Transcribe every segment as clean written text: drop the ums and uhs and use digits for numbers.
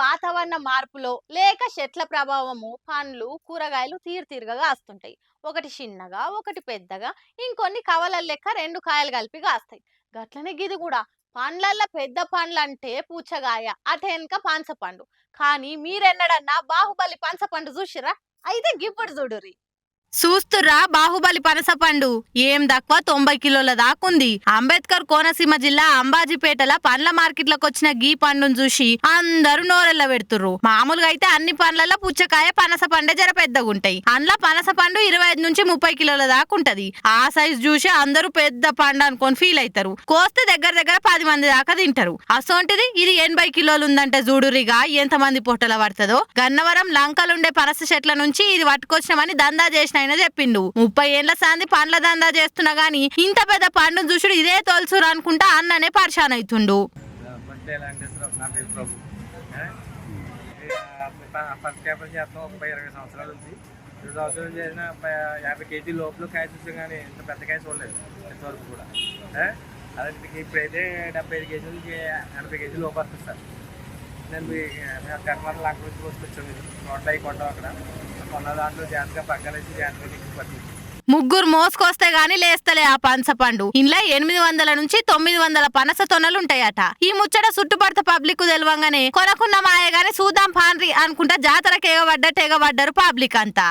వాతావరణ మార్పులో లేక చెట్ల ప్రభావము పండ్లు కూరగాయలు తీరుగా కాస్తుంటాయి. ఒకటి చిన్నగా ఒకటి పెద్దగా ఇంకొన్ని కవలల లెక్క రెండు కాయలు కలిపి కాస్తాయి. గట్లనే గిది కూడా పండ్లల్లో పెద్ద పండ్లు అంటే పూచగాయ అటెనక పనసపండు. కానీ మీరెన్నడన్నా బాహుబలి పనసపండు చూసిరా? అయితే గిప్పుడు చూడుర్రి. చూస్తుర్రా బాహుబలి పనసపండు ఏం దక్కువ 90 కిలోల దాకుంది. అంబేద్కర్ కోనసీమ జిల్లా అంబాజీపేటల పండ్ల మార్కెట్లకు వచ్చిన గీ పండును చూసి అందరూ నోరెల్ల పెడుతుర్రు. మామూలుగా అయితే అన్ని పండ్లలో పుచ్చకాయ పనస పండే జర పెద్దగుంటాయి. అందులో పనస పండు 25 నుంచి 30 కిలోల దాకుంటది. ఆ సైజ్ చూసి అందరూ పెద్ద పండు అనుకొని ఫీల్ అవుతారు. కోస్తే దగ్గర 10 మంది దాకా తింటారు. అసోంటిది ఇది 80 కిలోలు ఉందంటే చూడురిగా ఎంత మంది పొట్టల పడుతుందో. గన్నవరం లంకలుండే పనస చెట్ల నుంచి ఇది పట్టుకొచ్చినామని దందా చేసిన ఆయన చెప్పిండు. 30 ఏళ్ల సాంది పండ్ల దందా చేస్తున్నా గానీ ఇంత పెద్ద పండు చూసుడు ఇదే తోల్సురు అనుకుంటా అన్ననే పరిశాన్ అవుతుండు. చేసిన 50 కేజీ లోపల కాయ చూసాం కానీ ఇంత పెద్ద కాయ చూడలేదు ఇంతవరకు కూడా. అదే ఇప్పుడైతే 75 కేజీలు 80 కేజీలు లోపు వస్తుంది సార్. నేను కర్మాల లాంటి నుంచి తీసుకొచ్చాము. నోట్లో అవి కొంటాం అక్కడ కొన్న దాంట్లో జాగ్రత్తగా పక్కనేసి జాగ్రత్తగా పట్టింది. ముగ్గురు మోసుకొస్తే గాని లేస్తలే ఆ పనస పండు. ఇంట్లో 800 నుంచి 900 పనస తొనలుంటాయట. ఈ ముచ్చట చుట్టుపడత పబ్లిక్ తెలవంగానే కొనకున్న మాయ గాని చూద్దాం పాన్రి అనుకుంటా జాతరకు ఎగబడ్డారు పబ్లిక్ అంతా.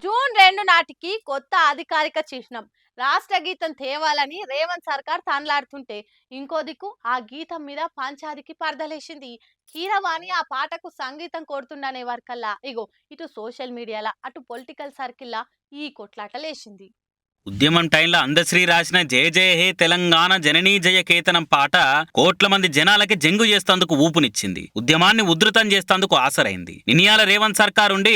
జూన్ 2 నాటికి కొత్త అధికారిక చిహ్నం రాష్ట్ర గీతం తేవాలని రేవంత్ సర్కార్ తనలాడుతుంటే ఇంకో దిక్కు ఆ గీతం మీద పంచాదికి పరదలేసింది. కీరవాణి ఆ పాటకు సంగీతం కొడుతుండనే వరకల్లా ఇగో ఇటు సోషల్ మీడియాలా అటు పొలిటికల్ సర్కిల్లా ఈ కొట్లాటలేసింది. ఉద్యమం టైంలో అందశ్రీ రాసిన జయ జయ హే తెలంగాణ జననీ జయ కేతనం పాట కోట్ల మంది జనాలకి జంగు చేస్తేందుకు ఊపునిచ్చింది. ఉద్యమాన్ని ఉధృతం చేస్తేందుకు ఆసరైంది. నినియాల రేవంత్ సర్కార్ ఉండి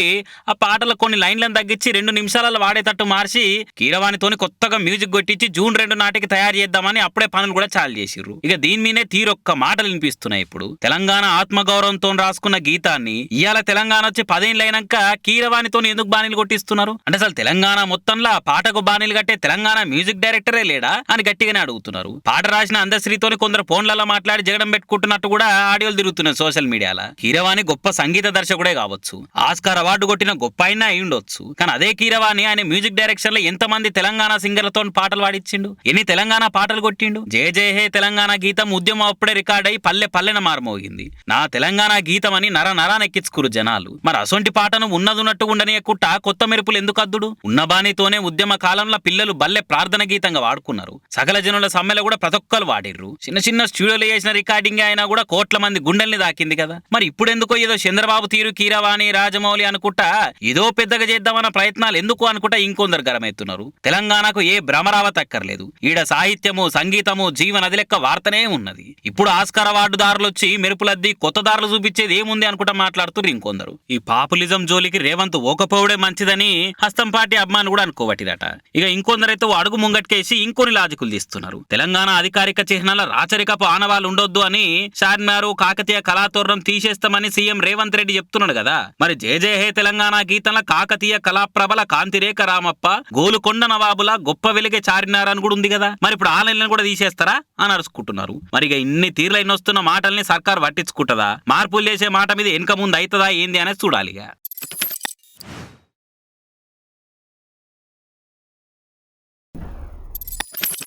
ఆ పాటల కొన్ని లైన్లను తగ్గించి 2 నిమిషాలలో వాడేటట్టు మార్చి కీరవాణితోని కొత్తగా మ్యూజిక్ కొట్టించి జూన్ 2 నాటికి తయారు చేద్దామని అప్పుడే పనులు కూడా చాలు చేసిర్రు. ఇక దీని మీదే తీరొక్క మాటలు వినిపిస్తున్నాయి. ఇప్పుడు తెలంగాణ ఆత్మగౌరవంతో రాసుకున్న గీతాన్ని ఇవాళ తెలంగాణ వచ్చి 10 ఏళ్ళైనాక కీరవాణితో ఎందుకు బాణీలు కొట్టిస్తున్నారు అంటే అసలు తెలంగాణ మొత్తంలో పాటకు బాణీలు అంటే తెలంగాణ మ్యూజిక్ డైరెక్టరే లేడా అని గట్టిగానే అడుగుతున్నారు. పాట రాసిన అందశ్రీతోని కొందరు ఫోన్లలో మాట్లాడి జగడం పెట్టుకుంటున్నట్టు కూడా ఆడియోలు తిరుగుతున్నాయి సోషల్ మీడియాలో. కీరవాణి గొప్ప సంగీత దర్శకుడే కావచ్చు, ఆస్కార్ అవార్డు కొట్టిన గొప్ప అయినా అయి ఉండొచ్చు. కానీ అదే కీరవాణి ఆయన మ్యూజిక్ డైరెక్షన్ లో ఎంతమంది తెలంగాణ సింగర్లతో పాటలు పాడించిండు, ఎన్ని తెలంగాణ పాటలు కొట్టిండు. జయ జయ హే తెలంగాణ గీతం ఉద్యమం అప్పుడే రికార్డ్ అయి పల్లెన మారుమోగింది. నా తెలంగాణ గీతం అని నరానెక్కించుకురు జనాలు. మరి అసొంటి పాటను ఉన్నదున్నట్టు ఉండనియకుట్ట కొత్త మెరుపులు ఎందుకు అద్దుడు? ఉన్న బాణితోనే ఉద్యమ కాలంలో పిల్లలు బల్లె ప్రార్థన గీతంగా వాడుకున్నారు. సకల జనుల సమ్మెలో కూడా ప్రతి ఒక్కరు వాడిర్రు. చిన్న స్టూడియోలో చేసిన రికార్డింగ్ అయినా కూడా కోట్ల మంది గుండెల్ని దాకింది కదా. మరి ఇప్పుడు ఎందుకో ఏదో చంద్రబాబు తీరు కీరవాణి రాజమౌళి అనుకుంటా ఏదో పెద్దగా చేద్దామన్న ప్రయత్నాలు ఎందుకు అనుకుంటా ఇంకొందరు గరమెత్తున్నారు. తెలంగాణకు ఏ భ్రమరావతక్కర్లేదు. ఈడ సాహిత్యము సంగీతము జీవనది లెక్క వార్తనే ఉన్నది. ఇప్పుడు ఆస్కార్ అవార్డుదారులు వచ్చి మెరుపులద్ది కొత్త దారులు చూపించేది ఏముంది అనుకుంటా మాట్లాడుతున్నారు ఇంకొందరు. ఈ పాపులిజం జోలికి రేవంత్ ఓకపోవడే మంచిదని హస్తం పార్టీ అభిమానులు కూడా అనుకోవట్టిదట. ఇక ఇంకొందరైతే అడుగు ముంగట్కేసి ఇంకొన్ని లాజికులు తీస్తున్నారు. తెలంగాణ అధికారిక చిహ్నాల రాచరికపు ఆనవాళ్ళు ఉండొద్దు అని చార్మినారు కాకతీయ కళాతోరణం తీసేస్తామని సీఎం రేవంత్ రెడ్డి చెప్తున్నాడు కదా. మరి జయ జయ హే తెలంగాణ గీతంలో కాకతీయ కళాప్రభల కాంతిరేఖ రామప్ప గోలుకొండ నవాబుల గొప్ప వెలిగే చార్మినార్ అని కూడా ఉంది కదా. మరి ఇప్పుడు ఆ లైన్లను కూడా తీసేస్తారా అని అరుచుకుంటున్నారు. మరి ఇక ఇన్ని తీర్లైన వస్తున్న మాటల్ని సర్కార్ పట్టించుకుంటుందా, మార్పులు చేసే మాట మీద వెనక ముందు అవుతుందా ఏంది అనేది చూడాలిగా.